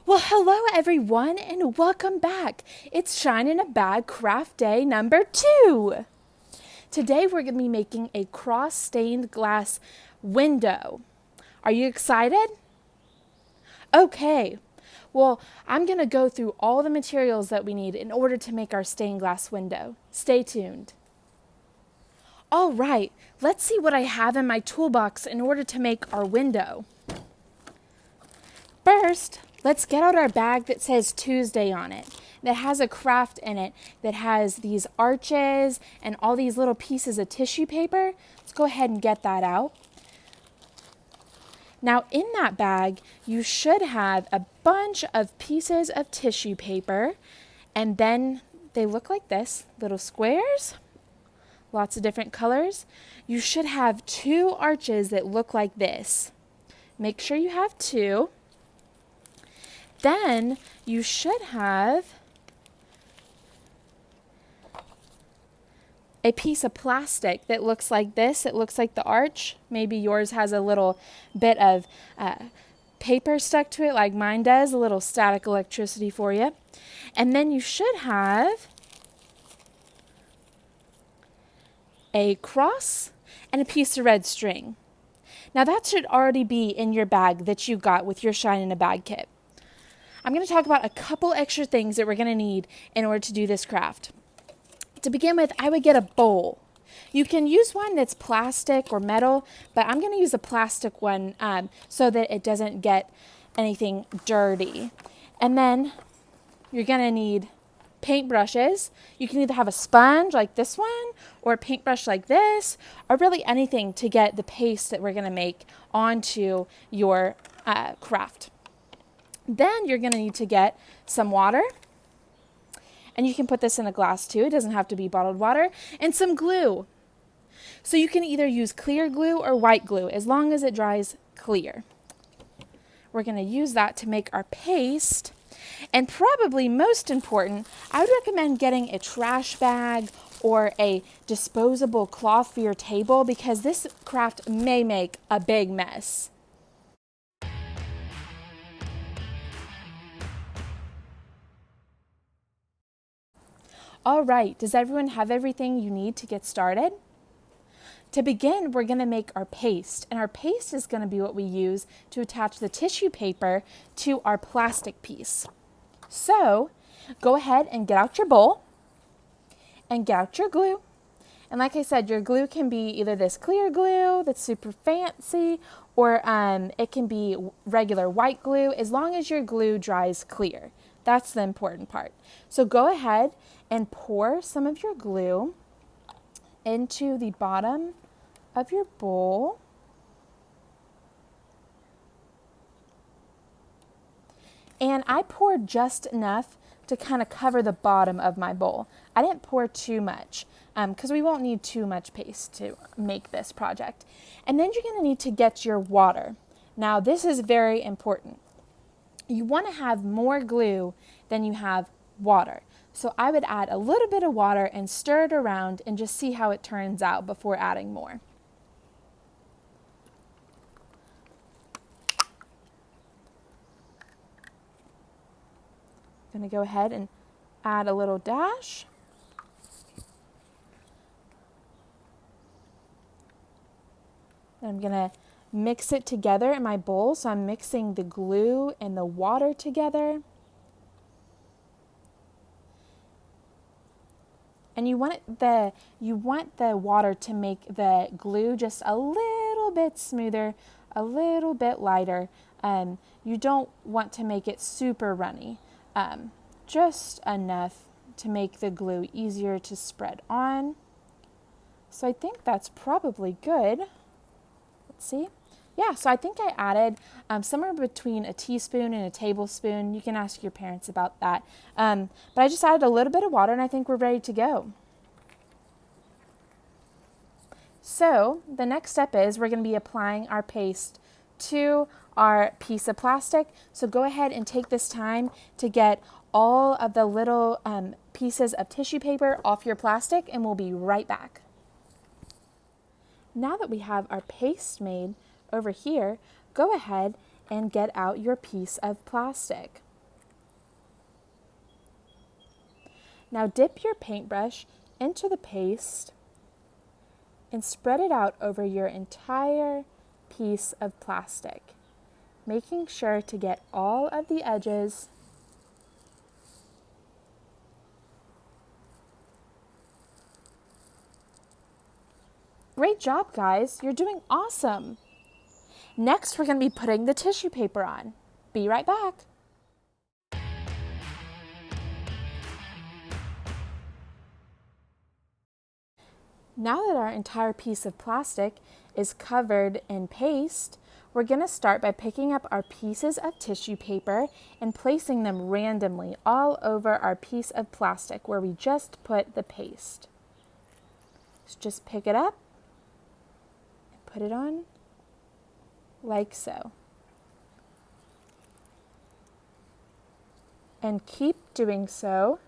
Well, hello everyone and welcome back. It's Shine in a Bag craft day number 2. Today we're going to be making a cross stained glass window. Are you excited? Okay. Well, I'm going to go through all the materials that we need in order to make our stained glass window. Stay tuned. All right, let's see what I have in my toolbox in order to make our window. First, let's get out our bag that says Tuesday on it, that has a craft in it, that has these arches and all these little pieces of tissue paper. Let's go ahead and get that out. Now in that bag, you should have a bunch of pieces of tissue paper, and then they look like this, little squares, lots of different colors. You should have 2 arches that look like this. Make sure you have 2. Then you should have a piece of plastic that looks like this. It looks like the arch. Maybe yours has a little bit of paper stuck to it like mine does, a little static electricity for you. And then you should have a cross and a piece of red string. Now that should already be in your bag that you got with your Shine in a Bag kit. I'm going to talk about a couple extra things that we're going to need in order to do this craft. To begin with, I would get a bowl. You can use one that's plastic or metal, but I'm going to use a plastic one so that it doesn't get anything dirty. And then you're going to need paintbrushes. You can either have a sponge like this one or a paintbrush like this, or really anything to get the paste that we're going to make onto your craft. Then you're going to need to get some water, and you can put this in a glass too. It doesn't have to be bottled water, and some glue. So you can either use clear glue or white glue as long as it dries clear. We're going to use that to make our paste, and probably most important, I would recommend getting a trash bag or a disposable cloth for your table because this craft may make a big mess. All right, does everyone have everything you need to get started? To begin, we're going to make our paste, and our paste is going to be what we use to attach the tissue paper to our plastic piece. So, go ahead and get out your bowl and get out your glue. And like I said, your glue can be either this clear glue that's super fancy, or it can be regular white glue, as long as your glue dries clear. That's the important part. So go ahead and pour some of your glue into the bottom of your bowl. And I poured just enough to kind of cover the bottom of my bowl. I didn't pour too much because we won't need too much paste to make this project. And then you're going to need to get your water. Now this is very important. You want to have more glue than you have water. So I would add a little bit of water and stir it around and just see how it turns out before adding more. I'm going to go ahead and add a little dash. And I'm going to mix it together in my bowl. So I'm mixing the glue and the water together. And you want the water to make the glue just a little bit smoother, a little bit lighter. You don't want to make it super runny, just enough to make the glue easier to spread on. So I think that's probably good. Let's see. Yeah, so I think I added somewhere between a teaspoon and a tablespoon. You can ask your parents about that. But I just added a little bit of water and I think we're ready to go. So the next step is we're going to be applying our paste to our piece of plastic. So go ahead and take this time to get all of the little pieces of tissue paper off your plastic, and we'll be right back. Now that we have our paste made over here, go ahead and get out your piece of plastic. Now dip your paintbrush into the paste and spread it out over your entire piece of plastic, making sure to get all of the edges. Great job, guys. You're doing awesome. Next, we're going to be putting the tissue paper on. Be right back. Now that our entire piece of plastic is covered in paste, we're going to start by picking up our pieces of tissue paper and placing them randomly all over our piece of plastic where we just put the paste. So just pick it up and put it on like so. And keep doing so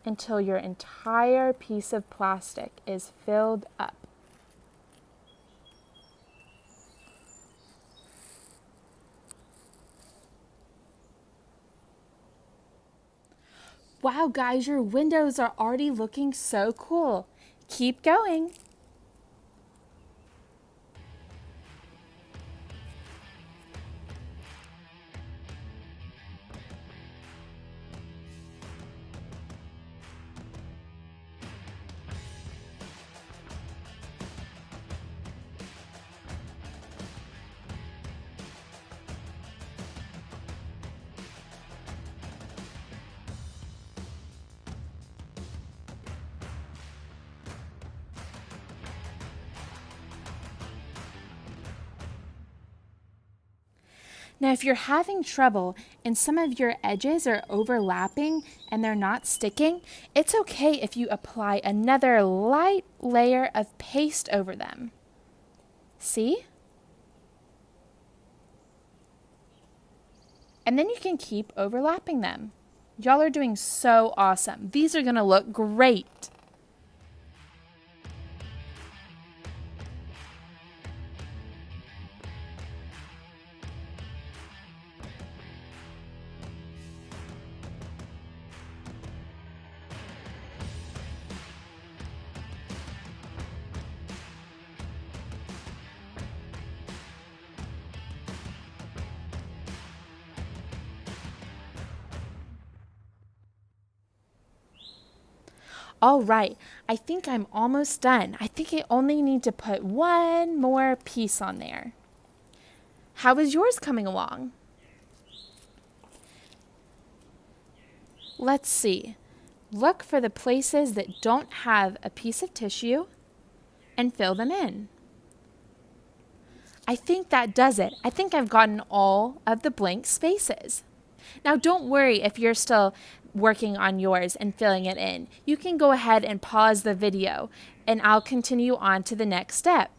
until your entire piece of plastic is filled up. Wow, guys, your windows are already looking so cool. Keep going. Now, if you're having trouble and some of your edges are overlapping and they're not sticking, it's okay if you apply another light layer of paste over them. See? And then you can keep overlapping them. Y'all are doing so awesome. These are going to look great. All right, I think I'm almost done. I think I only need to put one more piece on there. How is yours coming along? Let's see. Look for the places that don't have a piece of tissue and fill them in. I think that does it. I think I've gotten all of the blank spaces. Now don't worry if you're still working on yours and filling it in. You can go ahead and pause the video and I'll continue on to the next step.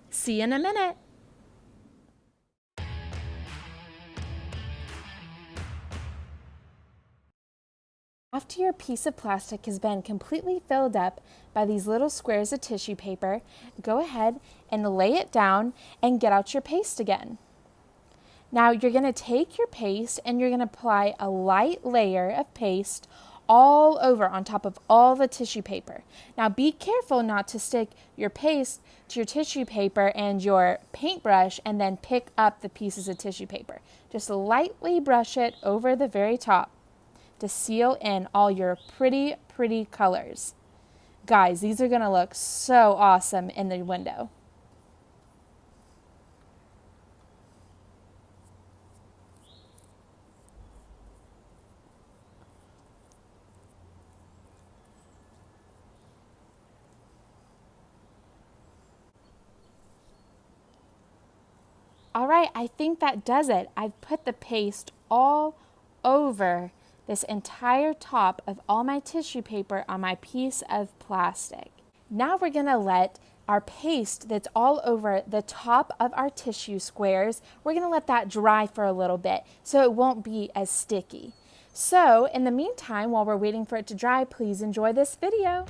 See you in a minute. After your piece of plastic has been completely filled up by these little squares of tissue paper, go ahead and lay it down and get out your paste again. Now you're going to take your paste and you're going to apply a light layer of paste all over on top of all the tissue paper. Now be careful not to stick your paste to your tissue paper and your paintbrush and then pick up the pieces of tissue paper. Just lightly brush it over the very top to seal in all your pretty colors. Guys, these are going to look so awesome in the window. All right, I think that does it. I've put the paste all over this entire top of all my tissue paper on my piece of plastic. Now we're going to let our paste that's all over the top of our tissue squares, we're going to let that dry for a little bit so it won't be as sticky. So in the meantime, while we're waiting for it to dry, please enjoy this video.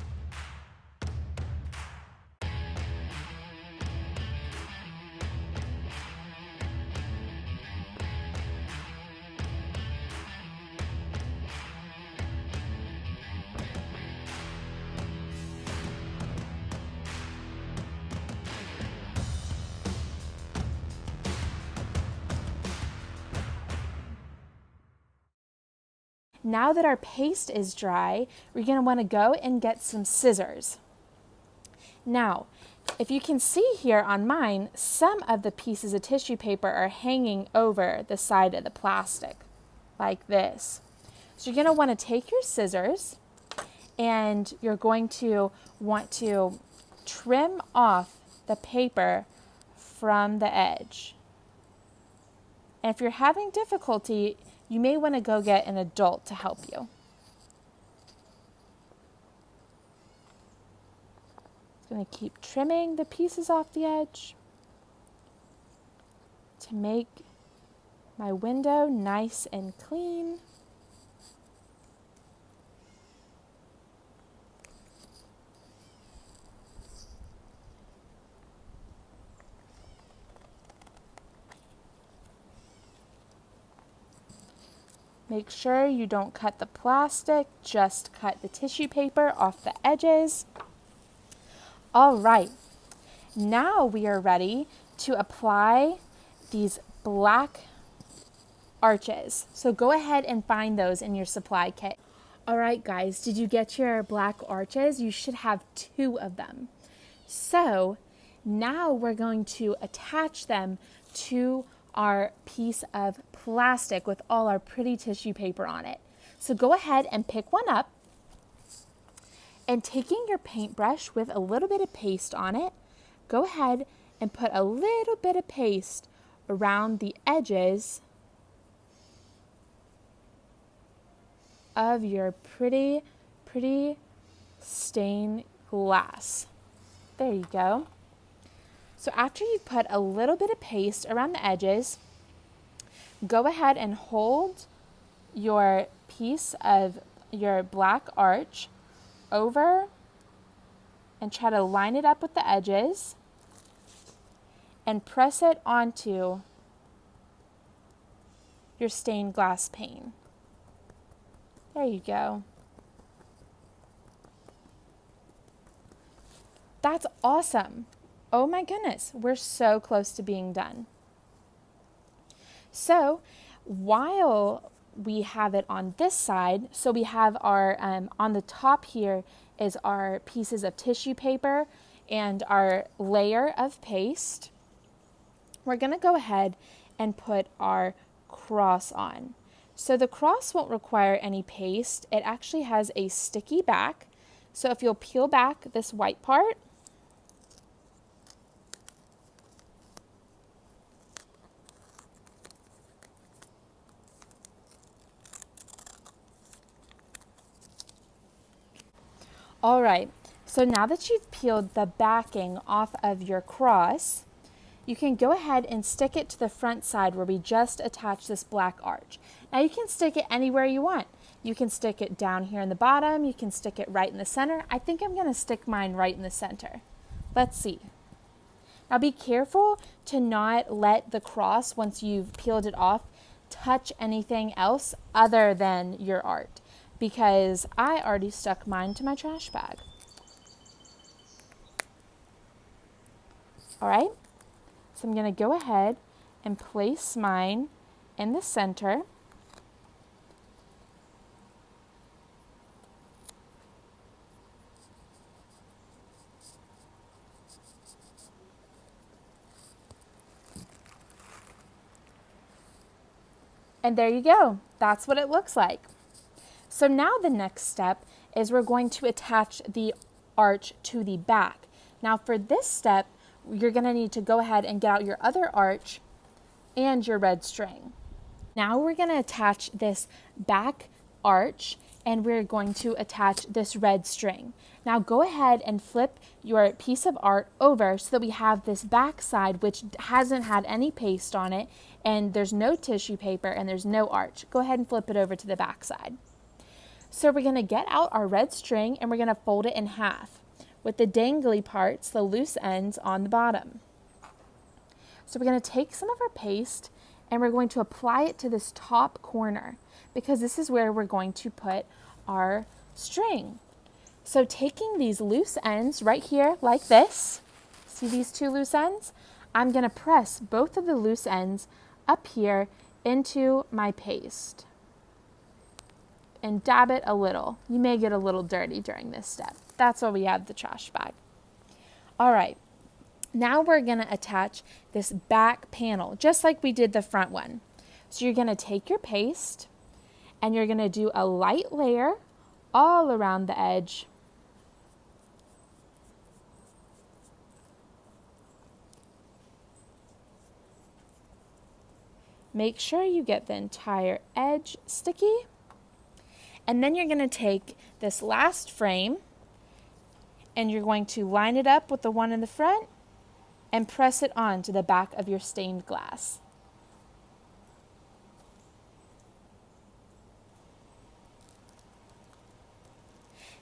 Now that our paste is dry, we're going to want to go and get some scissors. Now, if you can see here on mine, some of the pieces of tissue paper are hanging over the side of the plastic, like this. So you're going to want to take your scissors and you're going to want to trim off the paper from the edge. And if you're having difficulty, you may want to go get an adult to help you. I'm going to keep trimming the pieces off the edge to make my window nice and clean. Make sure you don't cut the plastic, just cut the tissue paper off the edges. All right, now we are ready to apply these black arches. So go ahead and find those in your supply kit. All right, guys, did you get your black arches? You should have 2 of them. So now we're going to attach them to our piece of plastic with all our pretty tissue paper on it. So go ahead and pick one up, and taking your paintbrush with a little bit of paste on it, go ahead and put a little bit of paste around the edges of your pretty stained glass. There you go. So after you've put a little bit of paste around the edges, go ahead and hold your piece of your black arch over and try to line it up with the edges and press it onto your stained glass pane. There you go. That's awesome. Oh my goodness, we're so close to being done. So while we have it on this side, so we have our, on the top here is our pieces of tissue paper and our layer of paste. We're gonna go ahead and put our cross on. So the cross won't require any paste. It actually has a sticky back. So if you'll peel back this white part, all right, so now that you've peeled the backing off of your cross, you can go ahead and stick it to the front side where we just attached this black arch. Now you can stick it anywhere you want. You can stick it down here in the bottom, you can stick it right in the center. I think I'm gonna stick mine right in the center. Let's see. Now be careful to not let the cross, once you've peeled it off, touch anything else other than your art, because I already stuck mine to my trash bag. All right, so I'm gonna go ahead and place mine in the center. And there you go, that's what it looks like. So now the next step is we're going to attach the arch to the back. Now for this step, you're gonna need to go ahead and get out your other arch and your red string. Now we're gonna attach this back arch and we're going to attach this red string. Now go ahead and flip your piece of art over so that we have this back side which hasn't had any paste on it and there's no tissue paper and there's no arch. Go ahead and flip it over to the back side. So we're gonna get out our red string and we're gonna fold it in half with the dangly parts, the loose ends, on the bottom. So we're gonna take some of our paste and we're going to apply it to this top corner because this is where we're going to put our string. So taking these loose ends right here like this, see these 2 loose ends? I'm gonna press both of the loose ends up here into my paste. and dab it a little. You may get a little dirty during this step. That's why we have the trash bag. All right, now we're gonna attach this back panel, just like we did the front one. So you're gonna take your paste and you're gonna do a light layer all around the edge. Make sure you get the entire edge sticky. And then you're going to take this last frame and you're going to line it up with the one in the front and press it onto the back of your stained glass.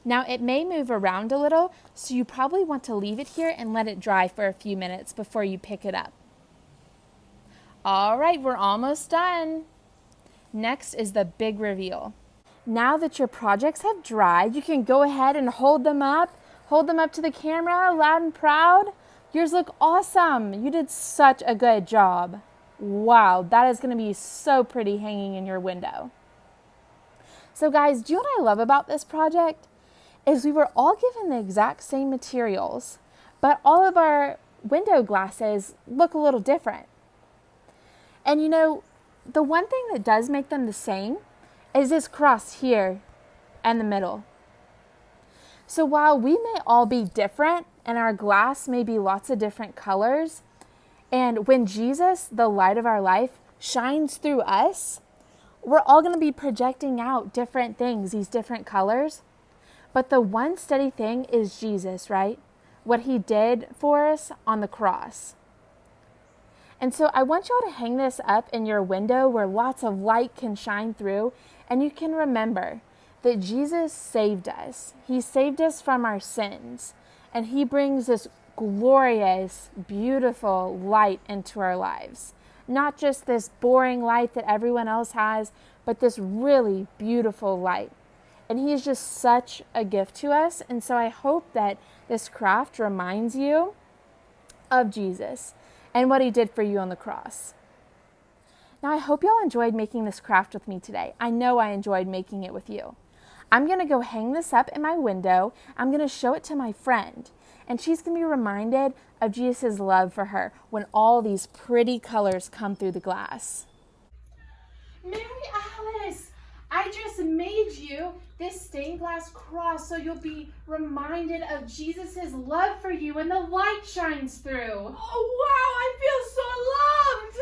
Now it may move around a little, so you probably want to leave it here and let it dry for a few minutes before you pick it up. All right, we're almost done. Next is the big reveal. Now that your projects have dried, you can go ahead and hold them up to the camera, loud and proud. Yours look awesome. You did such a good job. Wow, that is gonna be so pretty hanging in your window. So guys, do you know what I love about this project? Is we were all given the exact same materials, but all of our window glasses look a little different. And you know, the one thing that does make them the same is this cross here in the middle. So while we may all be different and our glass may be lots of different colors, and when Jesus, the light of our life, shines through us, we're all going to be projecting out different things, these different colors. But the one steady thing is Jesus, right? What he did for us on the cross. And so I want y'all to hang this up in your window where lots of light can shine through, and you can remember that Jesus saved us. He saved us from our sins, and he brings this glorious, beautiful light into our lives. Not just this boring light that everyone else has, but this really beautiful light. And he's just such a gift to us. And so I hope that this craft reminds you of Jesus and what he did for you on the cross. Now, I hope y'all enjoyed making this craft with me today. I know I enjoyed making it with you. I'm going to go hang this up in my window. I'm going to show it to my friend, and she's going to be reminded of Jesus' love for her when all these pretty colors come through the glass. Mary Alice, I just made you this stained glass cross so you'll be reminded of Jesus' love for you when the light shines through. Oh, wow, I feel so loved.